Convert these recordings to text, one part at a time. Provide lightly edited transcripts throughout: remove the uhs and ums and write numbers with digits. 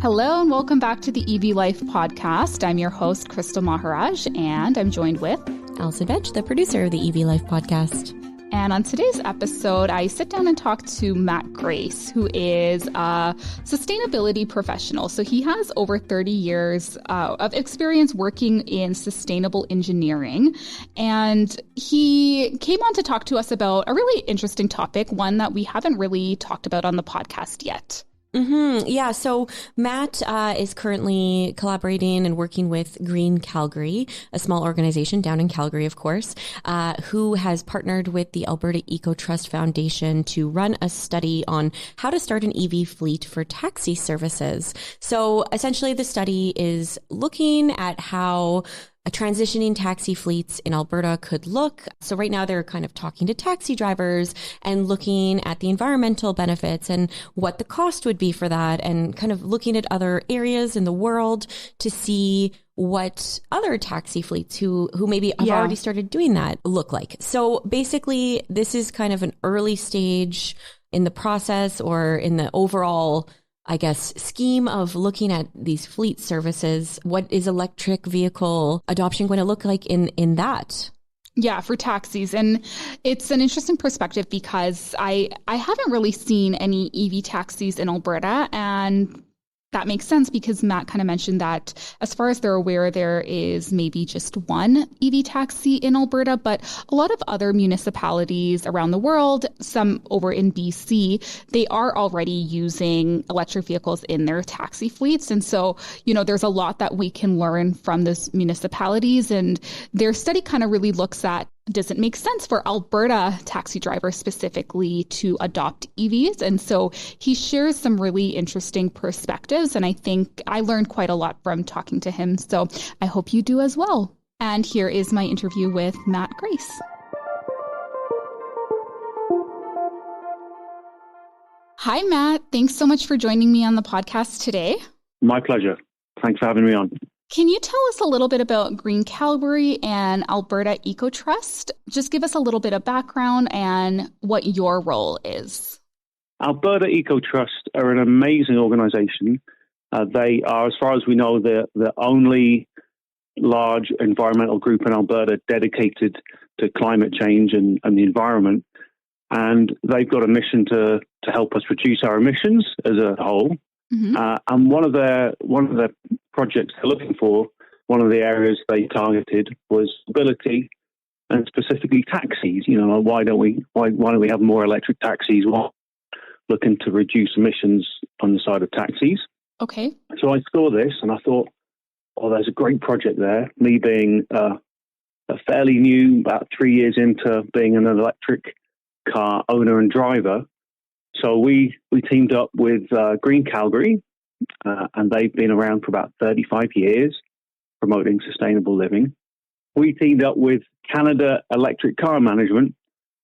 Hello and welcome back to the EV Life podcast. I'm your host, Crystal Maharaj, and I'm joined with Alison Bench, the producer of the EV Life podcast. And on today's episode, I sit down and talk to Matt Grace, who is a sustainability professional. So he has over 30 years of experience working in sustainable engineering. And he came on to talk to us about a really interesting topic, one that we haven't really talked about on the podcast yet. Yeah, so Matt is currently collaborating and working with Green Calgary, a small organization down in Calgary, of course, who has partnered with the Alberta Ecotrust Foundation to run a study on how to start an EV fleet for taxi services. So essentially, the study is looking at how transitioning taxi fleets in Alberta could look. So right now they're kind of talking to taxi drivers and looking at the environmental benefits and what the cost would be for that, and kind of looking at other areas in the world to see what other taxi fleets who maybe have already started doing that look like. So basically, this is kind of an early stage in the process, or in the overall, I guess, scheme of looking at these fleet services. What is electric vehicle adoption going to look like in that? Yeah, for taxis. And it's an interesting perspective because I haven't really seen any EV taxis in Alberta, and that makes sense because Matt kind of mentioned that as far as they're aware, there is maybe just one EV taxi in Alberta, but a lot of other municipalities around the world, some over in BC, they are already using electric vehicles in their taxi fleets. And so, there's a lot that we can learn from those municipalities, and their study kind of really looks at, does it make sense for Alberta taxi drivers specifically to adopt EVs? And so he shares some really interesting perspectives, and I think I learned quite a lot from talking to him. So I hope you do as well. And here is my interview with Matt Grace. Hi, Matt. Thanks so much for joining me on the podcast today. My pleasure. Thanks for having me on. Can you tell us a little bit about Green Calgary and Alberta Ecotrust? Just give us a little bit of background and what your role is. Alberta Ecotrust are an amazing organization. They are, as far as we know, the only large environmental group in Alberta dedicated to climate change and the environment. And they've got a mission to help us reduce our emissions as a whole. Mm-hmm. And one of their projects they're looking for, one of the areas they targeted was mobility, and specifically taxis. Why don't we have more electric taxis? Well, looking to reduce emissions on the side of taxis. Okay. So I saw this and I thought, there's a great project there. Me being a fairly new, about 3 years into being an electric car owner and driver. So we teamed up with Green Calgary, and they've been around for about 35 years promoting sustainable living. We teamed up with Canada Electric Car Management,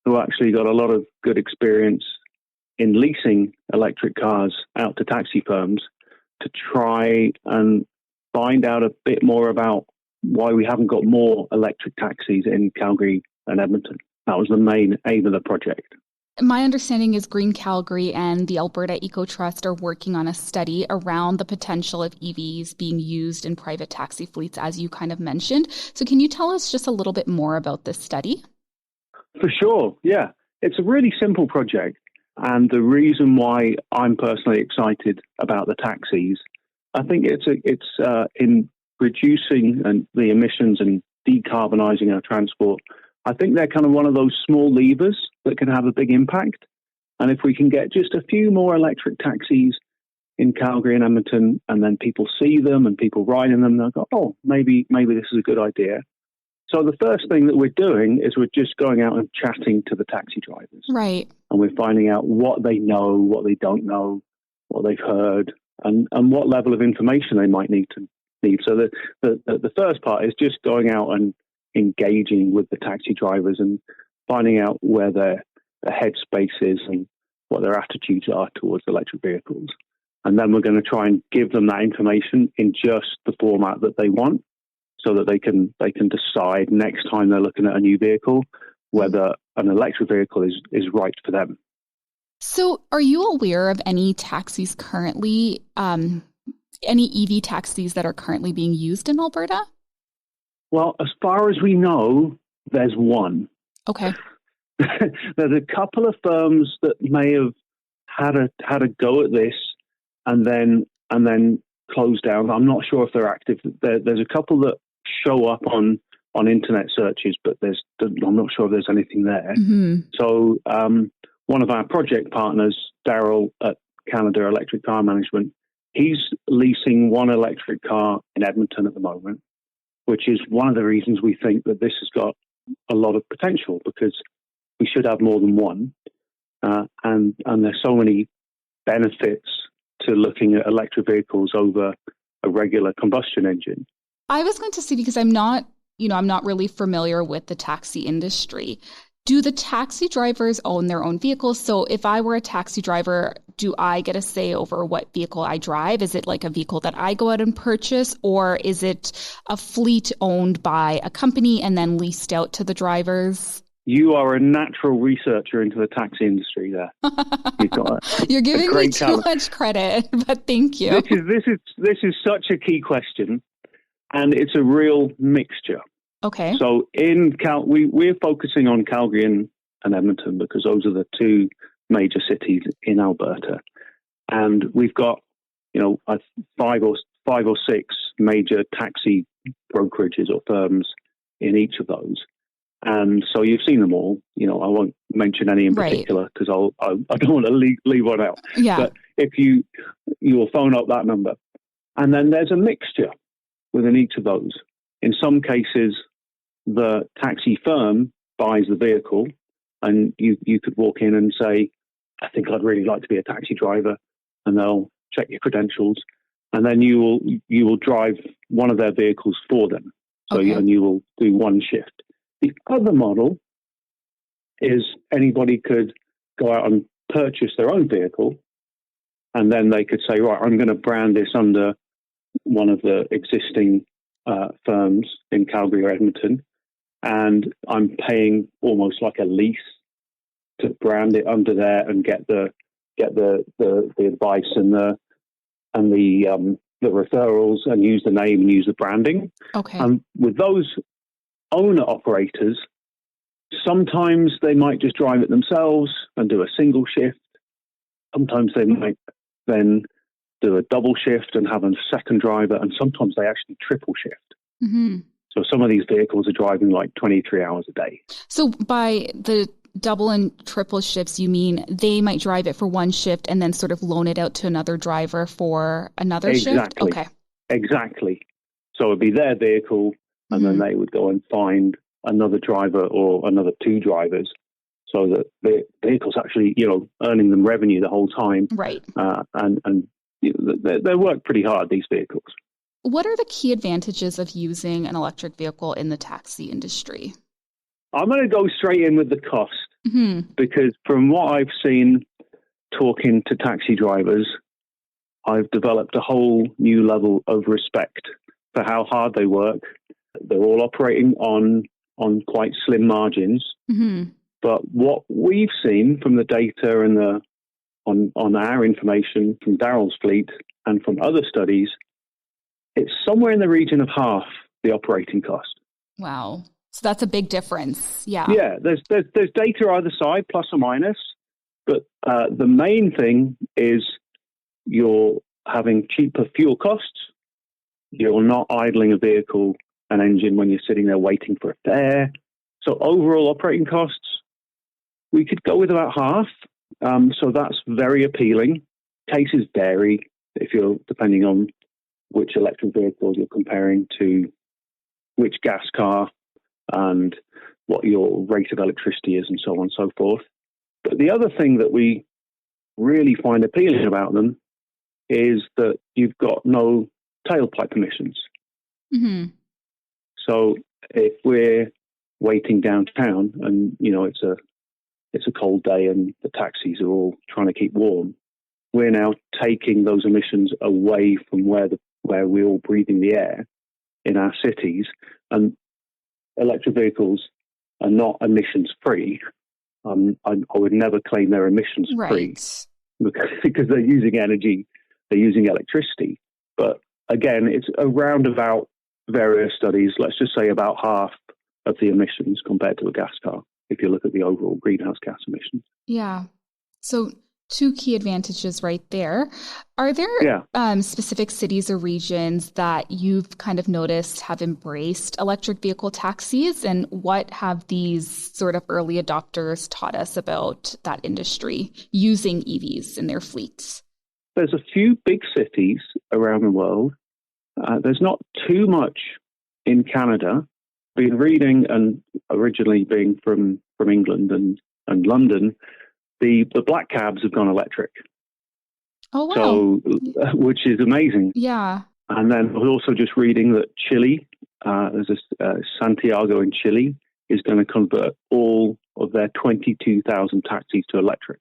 who actually got a lot of good experience in leasing electric cars out to taxi firms, to try and find out a bit more about why we haven't got more electric taxis in Calgary and Edmonton. That was the main aim of the project. My understanding is Green Calgary and the Alberta Ecotrust are working on a study around the potential of EVs being used in private taxi fleets, as you kind of mentioned. So can you tell us just a little bit more about this study? For sure, yeah. It's a really simple project. And the reason why I'm personally excited about the taxis, I think it's in reducing the emissions and decarbonising our transport. I think they're kind of one of those small levers that can have a big impact. And if we can get just a few more electric taxis in Calgary and Edmonton, and then people see them and people ride in them, they'll go, maybe this is a good idea. So the first thing that we're doing is we're just going out and chatting to the taxi drivers. Right. And we're finding out what they know, what they don't know, what they've heard, and what level of information they might need. So the first part is just going out and engaging with the taxi drivers and finding out where their headspace is and what their attitudes are towards electric vehicles. And then we're going to try and give them that information in just the format that they want, so that they can decide next time they're looking at a new vehicle whether an electric vehicle is right for them. So are you aware of any taxis currently any EV taxis that are currently being used in Alberta? Well, as far as we know, there's one. Okay. There's a couple of firms that may have had a go at this and then close down. I'm not sure if they're active. There's a couple that show up on internet searches, but I'm not sure if there's anything there. Mm-hmm. So one of our project partners, Daryl at Canada Electric Car Management, he's leasing one electric car in Edmonton at the moment, which is one of the reasons we think that this has got a lot of potential, because we should have more than one. And there's so many benefits to looking at electric vehicles over a regular combustion engine. I was going to say, because I'm not really familiar with the taxi industry. Do the taxi drivers own their own vehicles? So if I were a taxi driver, do I get a say over what vehicle I drive? Is it like a vehicle that I go out and purchase, or is it a fleet owned by a company and then leased out to the drivers? You are a natural researcher into the taxi industry there. You're giving me too much credit, but thank you. This is such a key question, and it's a real mixture. Okay. So we're focusing on Calgary and Edmonton because those are the two major cities in Alberta, and we've got 5 or 6 major taxi brokerages or firms in each of those. And so you've seen them all. I won't mention any in particular because I don't want to leave one out. Yeah. But if you will phone up that number, and then there's a mixture within each of those. In some cases, the taxi firm buys the vehicle, and you could walk in and say, "I think I'd really like to be a taxi driver," and they'll check your credentials, and then you will drive one of their vehicles for them. So and you will do one shift. The other model is anybody could go out and purchase their own vehicle, and then they could say, right, I'm going to brand this under one of the existing firms in Calgary or Edmonton, and I'm paying almost like a lease to brand it under there and get the advice and the referrals and use the name and use the branding. Okay. With those owner operators, sometimes they might just drive it themselves and do a single shift. Sometimes they might then do a double shift and have a second driver, and sometimes they actually triple shift. Mm-hmm. So some of these vehicles are driving like 23 hours a day. So by the double and triple shifts, you mean they might drive it for one shift and then sort of loan it out to another driver for another shift? Okay. Exactly. So it'd be their vehicle, and then they would go and find another driver or another 2 drivers, so that the vehicle's actually, earning them revenue the whole time. Right. And they work pretty hard, these vehicles. What are the key advantages of using an electric vehicle in the taxi industry? I'm going to go straight in with the cost, because from what I've seen talking to taxi drivers, I've developed a whole new level of respect for how hard they work. They're all operating on quite slim margins. Mm-hmm. But what we've seen from the data and on our information from Daryl's fleet and from other studies, it's somewhere in the region of half the operating cost. Wow. So that's a big difference. Yeah. Yeah, there's data either side, plus or minus. But the main thing is you're having cheaper fuel costs. You're not idling a vehicle, an engine, when you're sitting there waiting for a fare. So overall operating costs, we could go with about half. So that's very appealing. Cases vary depending on which electric vehicle you're comparing to which gas car and what your rate of electricity is and so on and so forth. But the other thing that we really find appealing about them is that you've got no tailpipe emissions. Mm-hmm. So if we're waiting downtown and, it's a cold day and the taxis are all trying to keep warm, we're now taking those emissions away from where we're all breathing the air in our cities. And electric vehicles are not emissions free. I would never claim they're emissions free, because they're using energy, they're using electricity. But again, it's around about various studies, let's just say about half of the emissions compared to a gas car, if you look at the overall greenhouse gas emissions. Yeah. So two key advantages right there. Are there specific cities or regions that you've kind of noticed have embraced electric vehicle taxis? And what have these sort of early adopters taught us about that industry using EVs in their fleets? There's a few big cities around the world. There's not too much in Canada. Been reading, and originally being from England and London, the black cabs have gone electric. Oh, wow. So, which is amazing. Yeah. And then I was also just reading that Chile, there's Santiago in Chile, is going to convert all of their 22,000 taxis to electric.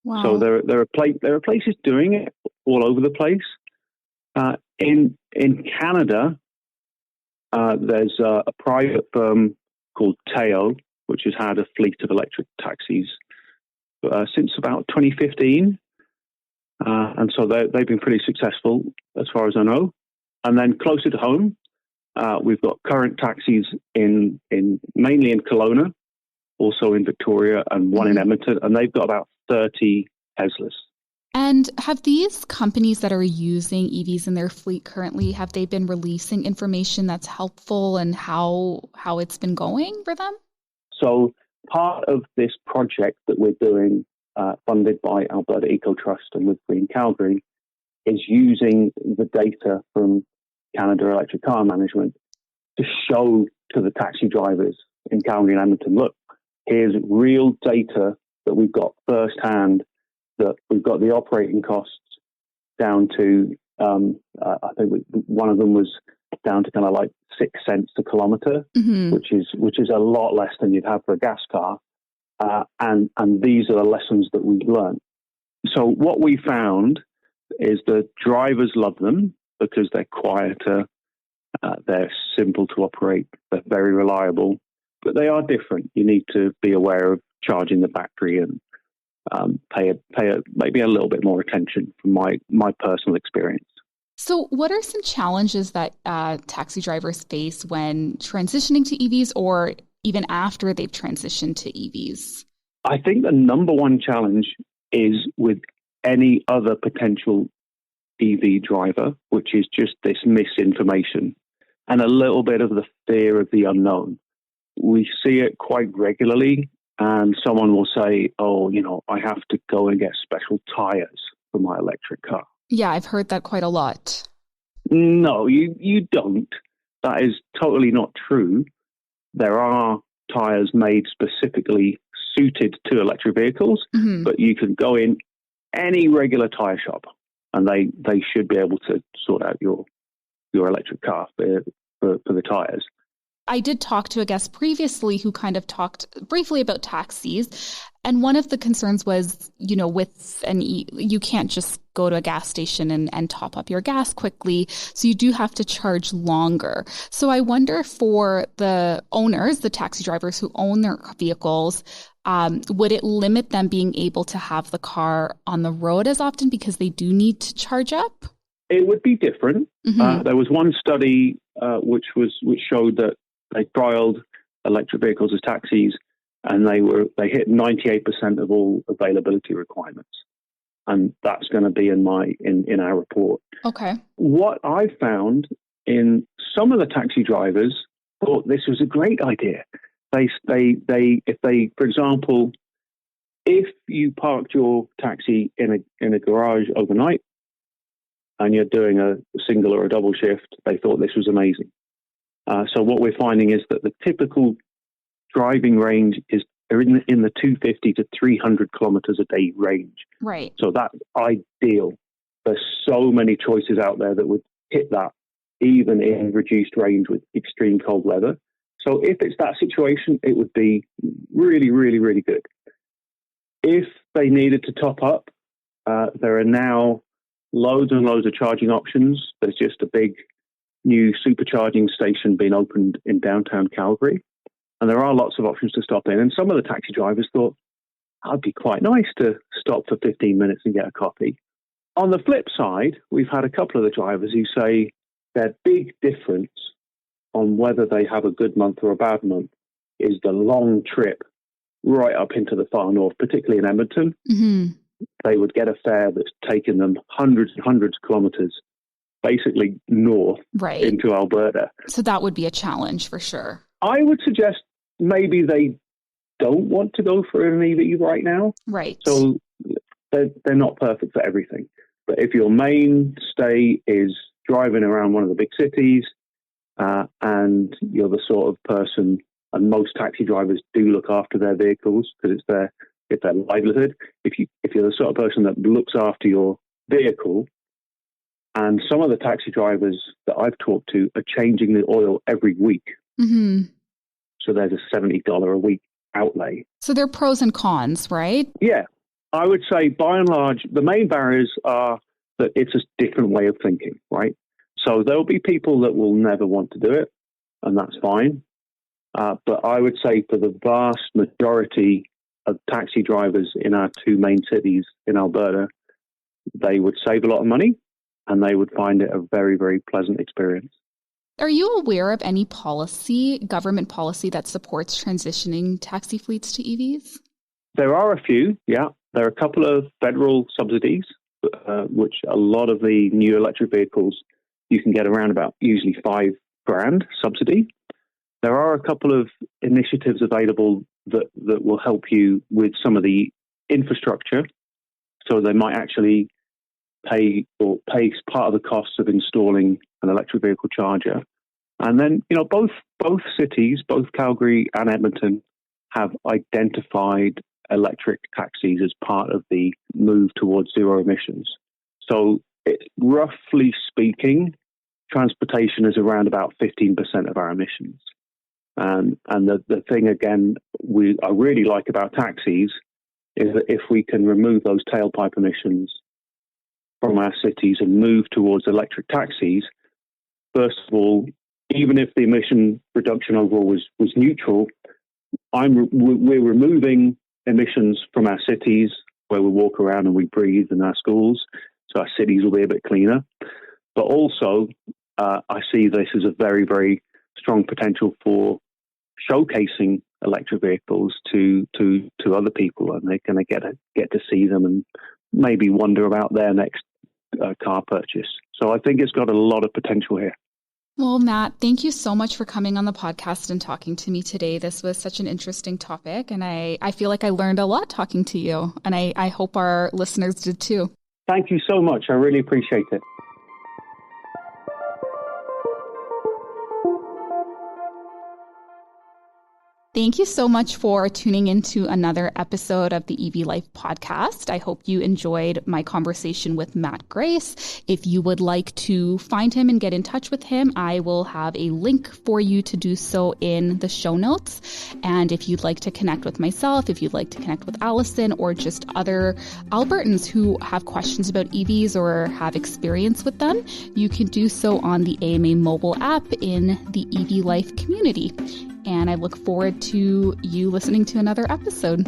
Wow. So there are places doing it all over the place. In Canada, there's a private firm called Teo, which has had a fleet of electric taxis since about 2015. And so they've been pretty successful as far as I know. And then closer to home, we've got Current taxis mainly in Kelowna, also in Victoria, and one in Edmonton, and they've got about 30 Teslas. And have these companies that are using EVs in their fleet currently, have they been releasing information that's helpful and how it's been going for them? So part of this project that we're doing, funded by Alberta Ecotrust and with Green Calgary, is using the data from Canada Electric Car Management to show to the taxi drivers in Calgary and Edmonton, look, here's real data that we've got firsthand, that we've got the operating costs down to, I think one of them was down to kind of like 6 cents a kilometre, which is a lot less than you'd have for a gas car. And these are the lessons that we've learned. So what we found is the drivers love them because they're quieter, they're simple to operate, they're very reliable, but they are different. You need to be aware of charging the battery and pay maybe a little bit more attention from my personal experience. So what are some challenges that taxi drivers face when transitioning to EVs or even after they've transitioned to EVs? I think the number one challenge is with any other potential EV driver, which is just this misinformation and a little bit of the fear of the unknown. We see it quite regularly, and someone will say, oh, I have to go and get special tires for my electric car. Yeah, I've heard that quite a lot. No, you don't. That is totally not true. There are tires made specifically suited to electric vehicles, but you can go in any regular tire shop and they should be able to sort out your electric car for the tires. I did talk to a guest previously who kind of talked briefly about taxis. And one of the concerns was, with you can't just go to a gas station and top up your gas quickly. So you do have to charge longer. So I wonder for the owners, the taxi drivers who own their vehicles, would it limit them being able to have the car on the road as often because they do need to charge up? It would be different. There was one study which showed that they trialed electric vehicles as taxis, and they hit 98% of all availability requirements, and that's going to be in our report. Okay. What I found in some of the taxi drivers thought this was a great idea. They for example, if you parked your taxi in a garage overnight and you're doing a single or a double shift, they thought this was amazing. So what we're finding is that the typical driving range is in the 250 to 300 kilometers a day range. Right. So that's ideal. There's so many choices out there that would hit that, even in reduced range with extreme cold weather. So if it's that situation, it would be really, really, really good. If they needed to top up, there are now loads and loads of charging options. There's just a big new supercharging station being opened in downtown Calgary. And there are lots of options to stop in. And some of the taxi drivers thought, it'd be quite nice to stop for 15 minutes and get a coffee. On the flip side, we've had a couple of the drivers who say their big difference on whether they have a good month or a bad month is the long trip right up into the far north, particularly in Edmonton. Mm-hmm. They would get a fare that's taken them hundreds and hundreds of kilometers, basically north into Alberta. So that would be a challenge for sure. I would suggest maybe they don't want to go for an EV right now. Right. So they're not perfect for everything. But if your mainstay is driving around one of the big cities and you're the sort of person, and most taxi drivers do look after their vehicles because it's their livelihood. If you're the sort of person that looks after your vehicle, and some of the taxi drivers that I've talked to are changing the oil every week. Mm-hmm. So there's a $70 a week outlay. So there are pros and cons, right? Yeah. I would say by and large, the main barriers are that it's a different way of thinking, right? So there'll be people that will never want to do it, and that's fine. But I would say for the vast majority of taxi drivers in our two main cities in Alberta, they would save a lot of money and they would find it a very, very pleasant experience. Are you aware of any government policy that supports transitioning taxi fleets to EVs? There are a few, yeah. There are a couple of federal subsidies, which a lot of the new electric vehicles, you can get around about usually $5,000 subsidy. There are a couple of initiatives available that will help you with some of the infrastructure. So they might actually pay part of the costs of installing an electric vehicle charger. And then, both cities, both Calgary and Edmonton, have identified electric taxis as part of the move towards zero emissions. So roughly speaking, transportation is around about 15% of our emissions. And the thing, again, I really like about taxis is that if we can remove those tailpipe emissions from our cities and move towards electric taxis, first of all, even if the emission reduction overall was neutral, we're removing emissions from our cities where we walk around and we breathe in our schools, so our cities will be a bit cleaner. But also, I see this as a very, very strong potential for showcasing electric vehicles to other people, and they're going to get to see them and maybe wonder about their next car purchase. So I think it's got a lot of potential here. Well, Matt, thank you so much for coming on the podcast and talking to me today. This was such an interesting topic, and I feel like I learned a lot talking to you, and I hope our listeners did too. Thank you so much. I really appreciate it. Thank you so much for tuning into another episode of the EV Life podcast. I hope you enjoyed my conversation with Matt Grace. If you would like to find him and get in touch with him, I will have a link for you to do so in the show notes. And if you'd like to connect with myself, if you'd like to connect with Allison or just other Albertans who have questions about EVs or have experience with them, you can do so on the AMA mobile app in the EV Life community. And I look forward to you listening to another episode.